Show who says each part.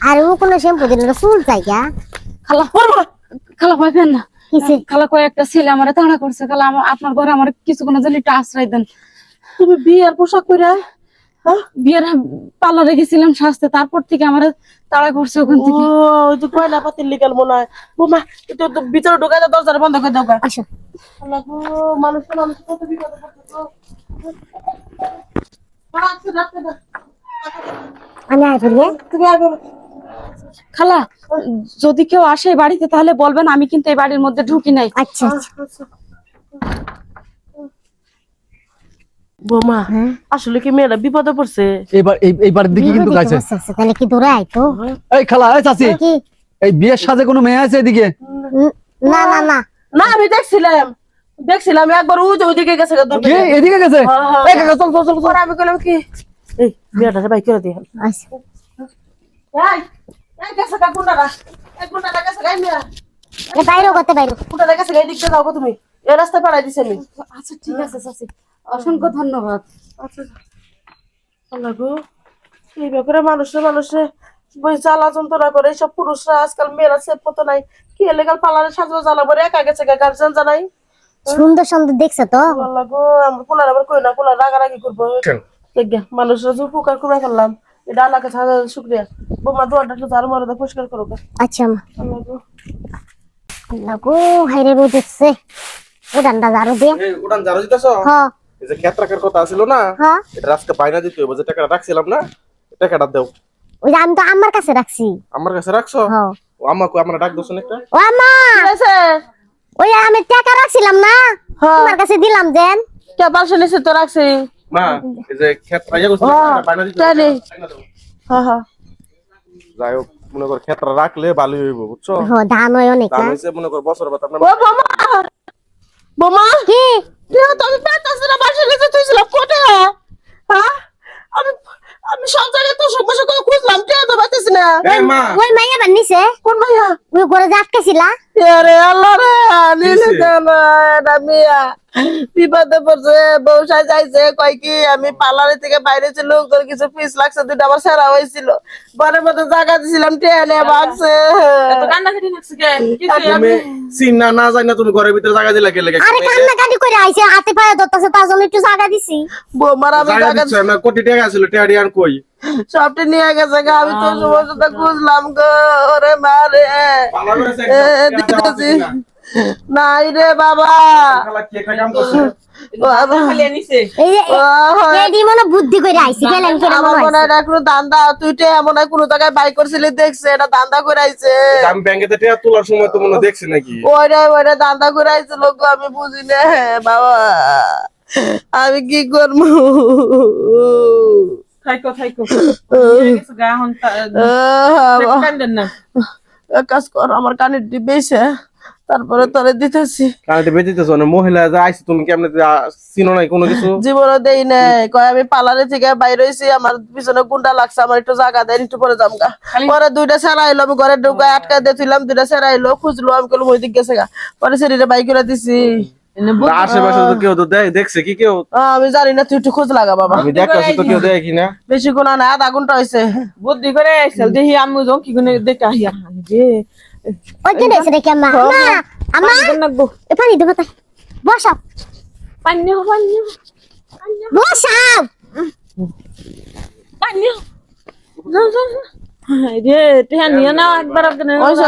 Speaker 1: আর ও কোনো শ্যাম্পু দিল না, চুল চাই গা।
Speaker 2: খালা খালা পাইবেন না, খালা কয়েকটা ছেলে আমার তাড়া করছে। খালা আপনার ঘরে আমার কিছুক্ষণের জন্য একটু আশ্রয় দেন।
Speaker 3: তুমি বিয়ের পোশাক পরে
Speaker 2: বিয়ের পার্লারে গেছিলাম সাজতে, তারপর থেকে আমার তাড়া করছে ওখান থেকে।
Speaker 3: ওই তো কয়লা পাতির লিগাল মনে হয়। বোমা একটু তো ভিতরে ঢুকাই দাও, দরজাটা বন্ধ করে দাও গা।
Speaker 1: আসো।
Speaker 3: আল্লাহ গো, মানুষ কত বিপদে পড়ছে গো। রাখতে দাও।
Speaker 1: আমি আয় বলি
Speaker 3: তুমি আর বলো।
Speaker 2: খালা যদি কেউ আসে বাড়িতে তাহলে বলবেন আমি কিন্তু এই বাড়ির মধ্যে ঢুকি নাই।
Speaker 1: আচ্ছা আচ্ছা।
Speaker 3: বোমা আসলে কি মেয়েরা বিপদে পড়ছে?
Speaker 4: এই বাড়ির দিকে কিন্তু গাইছে।
Speaker 1: তাহলে কি দৌড়ে আইতো?
Speaker 4: এই খালা, এই চাচি,
Speaker 1: কি?
Speaker 4: এই বিয়ের সাজে কোনো মেয়ে আছে এদিকে?
Speaker 1: না না না
Speaker 3: না আমি দেখছিলাম একবার ওইদিকে গেছে।
Speaker 4: কি এদিকে গেছে? এই কাকা চল চল চল।
Speaker 3: আমি কইলাম কি এই মেয়েটাকে বাই করে দিয়ে।
Speaker 1: আচ্ছা।
Speaker 3: এই গেছে কা গুন্ডারা, এই গুন্ডারা গেছে গাই মেয়া।
Speaker 1: এ বাইরে করতে বাইরে।
Speaker 3: গুন্ডারা গেছে গাই দিকতে যাও গো তুমি। এই রাস্তা পাড়াই দিছি আমি।
Speaker 2: আচ্ছা ঠিক আছে চাচি, অসংখ্য ধন্যবাদ।
Speaker 3: আচ্ছা আল্লাহ গো, এই ব্যাপারে মানুষে বই জ্বালা যন্ত্রণা করে সব পুরুষরা আজকাল মেয়েরা সেফ মতো নাই। কি এলেগাল পার্লারে সাজা জ্বালা করে একা গেছে গার্জেন জানাই।
Speaker 1: সুন্দর সুন্দর দেখছে তো।
Speaker 3: আল্লাহ গো, আমি কোলার আবার কই না, কোলার রাগারাগি করবো। দেখ মানুষরা যে উপকার করে ফেললাম, এটা আল্লাহকে ছাড়া শুক্রিয়া। বোমা দোয়ারটা একটু ঝাড়ু মারো দাও, পরিষ্কার করো গা।
Speaker 1: আচ্ছা মা।
Speaker 3: আল্লাহ গো,
Speaker 1: আল্লাহ গো, হাইরে রোদ উঠছে। ও ডান্ডা ঝাড়ু দে।
Speaker 5: এই উড়ান জারো দিতেছো?
Speaker 1: হ্যাঁ
Speaker 5: এই যে ক্ষেত রাখার কথা ছিল না,
Speaker 1: হ্যাঁ।
Speaker 5: এটা আজকে বাইনা দিতে হবে। যে টাকাটা রাখছিলাম না, টাকাটা দাও।
Speaker 1: ওই যে আমি তো আমার কাছে রাখছি।
Speaker 5: আমার কাছে রাখছো?
Speaker 1: হ্যাঁ।
Speaker 5: ও আম্মাকে আমরা ডাক দোছেন একটা।
Speaker 1: ও আম্মা,
Speaker 3: ঠিক আছে।
Speaker 1: ওই আমি টাকা রাখছিলাম না,
Speaker 3: হ্যাঁ।
Speaker 1: তোমার কাছে দিলাম দেন।
Speaker 3: কে পাশে নিচে তো রাখছি।
Speaker 5: মা এই যে ক্ষেত রাইয়া গেছে বাইনা দিতে
Speaker 3: জানি।
Speaker 5: হবে।
Speaker 3: হ্যাঁ
Speaker 5: যাই হোক, মনে কর ক্ষেতটা রাখলে ভালোই হইব, বুঝছো?
Speaker 1: হ্যাঁ, ধান হয় অনেক
Speaker 5: দাম
Speaker 1: না।
Speaker 5: হইছে মনে কর বছর বাদ আপনার।
Speaker 3: ও বোমা, বোমা
Speaker 1: কি?
Speaker 3: তো আমি পাইতাছি না, বাসা নিচে তুইছিলাম কোটে। হ্যাঁ আমি আমি সব জায়গায় তো সমস্যা করে খুঁজলাম, কে তো পাইতেছি না।
Speaker 5: এই মা,
Speaker 1: ওই মাইয়া বানিছে,
Speaker 3: কোন ভাইয়া?
Speaker 1: ওই ঘরে আটকেছিলা।
Speaker 3: আরে আল্লাহ রে, নীলে কেন এটা মিয়া বিপদে পড়ছে। বউ সাজাইছে, কয় কি আমি পার্লারে থেকে বাইরে ছিল, তোর কিছু পিস লাগছে, দুইটা আমার সেরা হয়েছিল। ঘরের মধ্যে জায়গা দিছিলাম, টেনে ভাগছে।
Speaker 2: কান্নাকাটি লাগছে কে?
Speaker 5: তুমি চিন্না না জানি না, তুমি ঘরের ভিতরে জায়গা দিলা কে লাগে?
Speaker 1: আরে কান্না কাটি করে আইছে, হাতে পায়ে ধরতেছে, তার জন্য একটু জায়গা দিছি।
Speaker 3: বৌমার আমি
Speaker 5: জায়গা
Speaker 3: জায়গা
Speaker 5: দিচ্ছ না, কোটি টাকা ছিল, টাকা দিয়ে আর কই?
Speaker 3: সবটি নিয়ে গেছে গা। আমি তো সমস্যাটা খুঁজলাম গো, ওরে মা রে।
Speaker 5: পালা করেছে
Speaker 3: এ,
Speaker 5: একটা
Speaker 3: দিতেছি।
Speaker 5: না।
Speaker 3: নাই রে বাবা।
Speaker 5: খালা কি একটা কাম করছে?
Speaker 1: এই যে এডি মনে বুদ্ধি করে আইছি, গেলেন কেন
Speaker 3: আমার
Speaker 1: মনে
Speaker 3: মনে
Speaker 1: হয়?
Speaker 3: হয় কোনো দান্দা, তুই টে এমন হয় কোনো জায়গায় বাই করছিলি, দেখছে এটা দান্দা করে আইছে।
Speaker 5: আমি ব্যাংকে টাকা তোলার সময় তো মনে হয় দেখছি নাকি?
Speaker 3: ওইটা দান্দা করে আইছে লোক, আমি বুঝি না বাবা। আমি কি করবো?
Speaker 2: থাইকো
Speaker 3: এক কাজ কর, আমার কানের দিবেছে, তারপরে তোরে দিতেছি।
Speaker 5: কানেতে বেঁচেতেছ না, মহিলা যা আইছে তুমি কেমনে চিনো নাই কোনো কিছু?
Speaker 3: জীবনও দেই নাই, কয় আমি পার্লারে থেকে বাইরে হইছি, আমার পিছনে গুন্ডা লাগছে, আমার একটু জায়গা দেন, একটু পরে যামগা। পরে দুইটা সেরা আইলো, আমি ঘরে ঢুকায় আটকা দিয়েছিলাম, দুইটা সেরা আইলো, খুঁজলো, আমি কলম ওই দিক গেছে গা। পরে শরীরে বাইক করে দিছি।
Speaker 5: আশেপাশে তো কেউ তো দেখছে কি কেউ?
Speaker 3: আমি জানি না, তুই একটু খোঁজ লাগা বাবা।
Speaker 5: আমি দেখতেছি তো কেউ দেখি না।
Speaker 3: বেশি গুণা না, আধা ঘন্টা হয়েছে।
Speaker 2: বুদ্ধি করে আইছাল দেখি আমি যাও কি কোনে দেখে আহিয়া রে
Speaker 1: ওই যে নেছে দেখি আম্মা। আম্মা,
Speaker 2: নাকবো
Speaker 1: এ পানি দেবো তাই। বসাও
Speaker 2: পানি
Speaker 1: বসাও।
Speaker 2: রে টেহা নিয়ে নাও একবার
Speaker 3: ওইসে